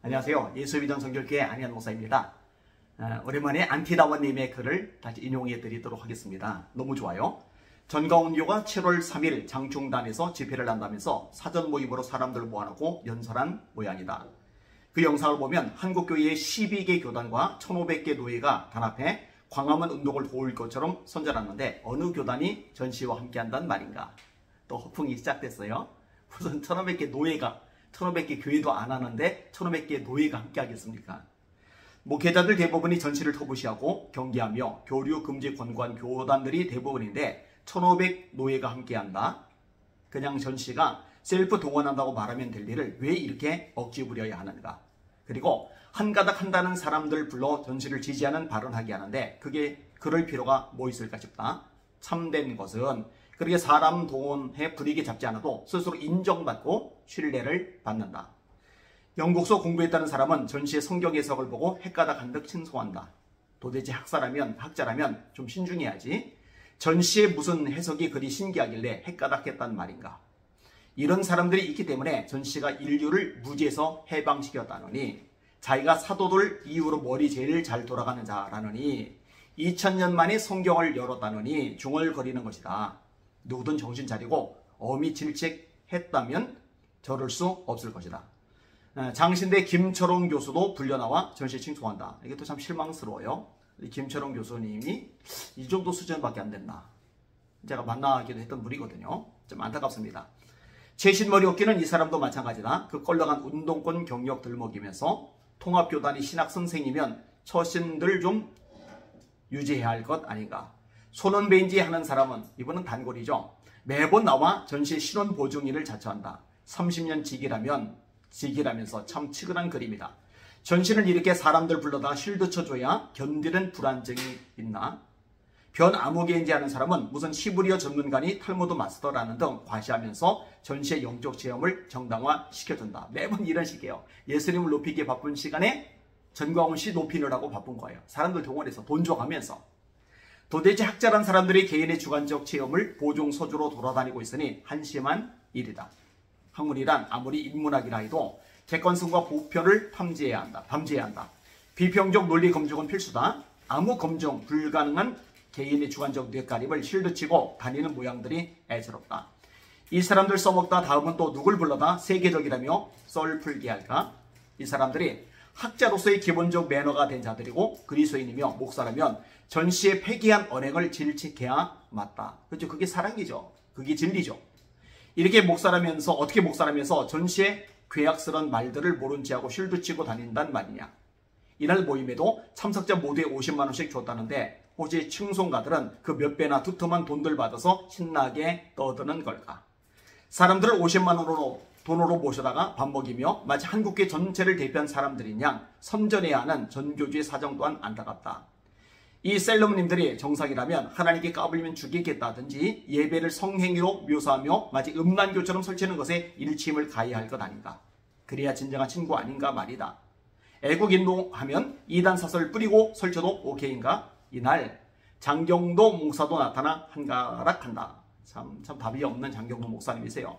안녕하세요. 예수비전 성결교회 안희한 목사입니다. 오랜만에 안티다원님의 글을 다시 인용해 드리도록 하겠습니다. 너무 좋아요. 전가운교가 7월 3일 장충단에서 집회를 한다면서 사전 모임으로 사람들을 모아놓고 연설한 모양이다. 그 영상을 보면 한국교회의 12개 교단과 1500개 노예가 단합해 광화문 운동을 도울 것처럼 선전하는데 어느 교단이 전시와 함께한다는 말인가. 또 허풍이 시작됐어요. 무슨 1500개 노예가 1500개 교회도 안 하는데 1500개 노예가 함께 하겠습니까? 목회자들 대부분이 전시를 터부시하고 경계하며 교류 금지 권고한 교단들이 대부분인데 1500 노예가 함께 한다. 그냥 전시가 셀프 동원한다고 말하면 될 일을 왜 이렇게 억지 부려야 하는가? 그리고 한가닥 한다는 사람들 불러 전시를 지지하는 발언하게 하는데 그게 그럴 필요가 뭐 있을까 싶다. 참된 것은 그렇게 사람 동원해 분위기 잡지 않아도 스스로 인정받고 신뢰를 받는다. 영국서 공부했다는 사람은 전시의 성경 해석을 보고 헷가닥한 듯 칭송한다. 도대체 학자라면 좀 신중해야지. 전시에 무슨 해석이 그리 신기하길래 헷가닥했단 말인가. 이런 사람들이 있기 때문에 전시가 인류를 무지에서 해방시켰다느니 자기가 사도들 이후로 머리 제일 잘 돌아가는 자라느니 2000년 만에 성경을 열었다느니 중얼거리는 것이다. 누구든 정신 차리고 엄히 질책했다면 저럴 수 없을 것이다. 장신대 김철홍 교수도 불려나와 전시에 칭송한다. 이게 또 참 실망스러워요. 김철홍 교수님이 이 정도 수준밖에 안 됐나. 제가 만나기도 했던 분이거든요. 좀 안타깝습니다. 최신머리 없기는 이 사람도 마찬가지다. 그 껄렁한 운동권 경력 들먹이면서 통합교단이 신학 선생이면 처신들 좀 유지해야 할 것 아닌가. 손원배인지 하는 사람은 이분은 단골이죠. 매번 나와 전시 신원 보증인을 자처한다. 30년 직이라면서 참 치근한 그림이다. 전시는 이렇게 사람들 불러다가 실드 쳐줘야 견디는 불안증이 있나? 변 아무개인지 하는 사람은 무슨 히브리어 전문가니 탈무드 마스터라는 등 과시하면서 전시의 영적 체험을 정당화시켜준다. 매번 이런 식이에요. 예수님을 높이기에 바쁜 시간에 전광훈 씨 높이느라고 바쁜 거예요. 사람들 동원해서 돈 줘가면서. 도대체 학자란 사람들이 개인의 주관적 체험을 보증서주로 돌아다니고 있으니 한심한 일이다. 학문이란 아무리 인문학이라 해도 객관성과 보편을 밤지해야 한다. 비평적 논리 검증은 필수다. 아무 검증 불가능한 개인의 주관적 뇌가림을 실드치고 다니는 모양들이 애처롭다. 이 사람들 써먹다 다음은 또 누굴 불러다 세계적이라며 썰 풀게 할까? 이 사람들이 학자로서의 기본적 매너가 된 자들이고 그리스도인이며 목사라면 전시에 폐기한 언행을 질책해야 맞다. 그렇죠? 그게 사랑이죠. 그게 진리죠. 이렇게 목사라면서 어떻게 목사라면서 전시에 괴악스러운 말들을 모른 체하고 실드치고 다닌단 말이냐. 이날 모임에도 참석자 모두에 50만 원씩 줬다는데 혹시 칭송가들은 그 몇 배나 두툼한 돈들 받아서 신나게 떠드는 걸까? 사람들을 50만 원으로 돈으로 모셔다가 밥 먹이며 마치 한국계 전체를 대표한 사람들인 양 선전해야 하는 전교주의 사정 또한 안타깝다. 이 셀럽님들이 정상이라면 하나님께 까불면 죽이겠다든지 예배를 성행위로 묘사하며 마치 음란교처럼 설치는 것에 일침을 가해야 할 것 아닌가. 그래야 진정한 친구 아닌가 말이다. 애국인동하면 이단사설 뿌리고 설쳐도 오케이인가? 이날 장경도 목사도 나타나 한가락한다. 참 답이 없는 장경도 목사님이세요.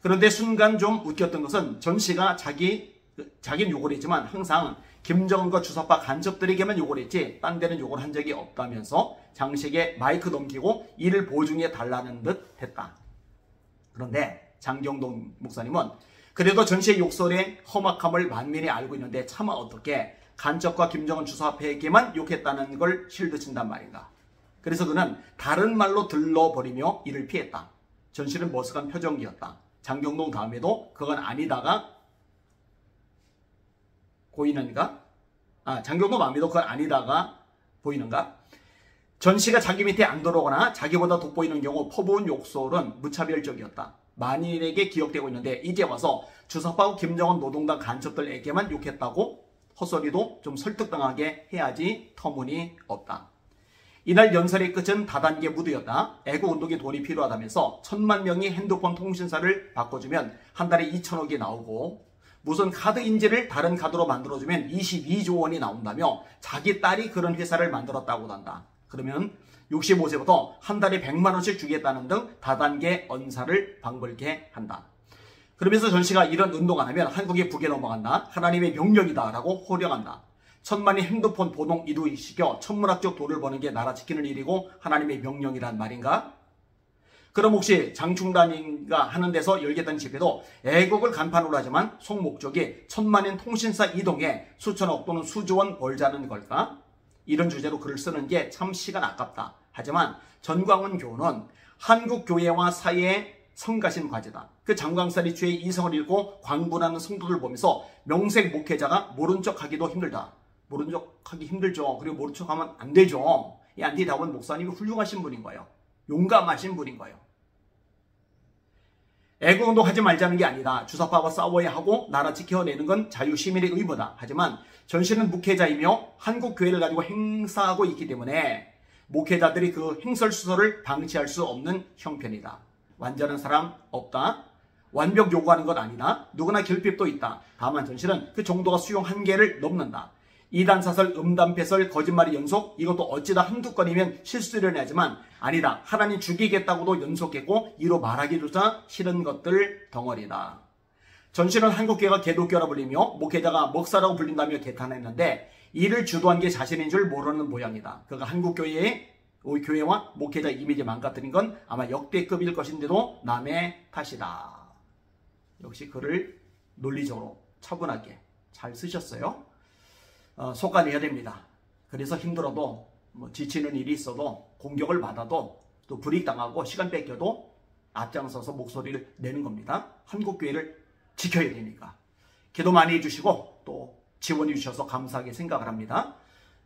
그런데 순간 좀 웃겼던 것은 전시가 자기는 욕을 했지만 항상 김정은과 주사파 간첩들에게만 욕을 했지 딴 데는 욕을 한 적이 없다면서 장식에 마이크 넘기고 이를 보증해 달라는 듯 했다. 그런데 장경동 목사님은 그래도 전시의 욕설의 험악함을 만민이 알고 있는데 차마 어떻게 간첩과 김정은 주사파에게만 욕했다는 걸 실드친단 말인가. 그래서 그는 다른 말로 들러버리며 이를 피했다. 전시는 머쓱한 표정이었다. 장경동 다음에도 그건 아니다가 보이는가? 장경동 마음에도 그건 아니다가 보이는가? 전시가 자기 밑에 안 들어오거나 자기보다 돋보이는 경우 퍼부은 욕설은 무차별적이었다. 만인에게 기억되고 있는데 이제 와서 주사파하고 김정은 노동당 간첩들에게만 욕했다고 헛소리도 좀 설득당하게 해야지 터무니없다. 이날 연설의 끝은 다단계 무드였다. 애국운동에 돈이 필요하다면서 1000만 명이 핸드폰 통신사를 바꿔주면 한 달에 2천억이 나오고 무슨 카드 인지를 다른 카드로 만들어주면 22조 원이 나온다며 자기 딸이 그런 회사를 만들었다고 한다. 그러면 65세부터 한 달에 100만 원씩 주겠다는 등 다단계 언사를 방불케 한다. 그러면서 전시가 이런 운동 안 하면 한국이 북에 넘어간다. 하나님의 명령이다 라고 호령한다. 천만이 핸드폰 보동 이두시켜 천문학적 돈을 버는 게 나라 지키는 일이고 하나님의 명령이란 말인가? 그럼 혹시 장충단인가 하는 데서 열겠다는 집회도 애국을 간판으로 하지만 속 목적이 천만인 통신사 이동에 수천억 또는 수조원 벌자는 걸까? 이런 주제로 글을 쓰는 게 참 시간 아깝다. 하지만 전광훈 교우는 한국 교회와 사회의 성가신 과제다. 그 장광살이 주의 이성을 잃고 광분하는 성도들 보면서 명색 목회자가 모른 척하기도 힘들다. 모른 척하기 힘들죠. 그리고 모른 척하면 안 되죠. 이 안디다원 목사님이 훌륭하신 분인 거예요. 용감하신 분인 거예요. 애국운동 하지 말자는 게 아니다. 주사파와 싸워야 하고 나라 지켜내는 건 자유시민의 의무다. 하지만 전시는 목회자이며 한국교회를 가지고 행사하고 있기 때문에 목회자들이 그 행설수설을 방치할 수 없는 형편이다. 완전한 사람 없다. 완벽 요구하는 것 아니다. 누구나 결핍도 있다. 다만 전실은 그 정도가 수용 한계를 넘는다. 이단사설, 음담패설, 거짓말이 연속, 이것도 어찌다 한두 건이면 실수를 하지만 아니다. 하나님 죽이겠다고도 연속했고 이로 말하기조차 싫은 것들 덩어리다. 전실은 한국교회가 개독교라 불리며 목회자가 먹사라고 불린다며 개탄했는데 이를 주도한 게 자신인 줄 모르는 모양이다. 그가 한국교회의 교회와 목회자 이미지 망가뜨린 건 아마 역대급일 것인데도 남의 탓이다. 역시 글을 논리적으로 차분하게 잘 쓰셨어요. 속아내야 됩니다. 그래서 힘들어도 지치는 일이 있어도 공격을 받아도 또 불이익당하고 시간 뺏겨도 앞장서서 목소리를 내는 겁니다. 한국교회를 지켜야 되니까. 기도 많이 해주시고 또 지원해 주셔서 감사하게 생각을 합니다.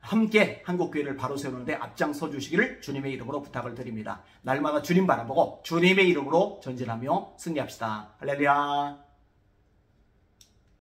함께 한국교회를 바로 세우는데 앞장서 주시기를 주님의 이름으로 부탁을 드립니다. 날마다 주님 바라보고 주님의 이름으로 전진하며 승리합시다. 할렐루야.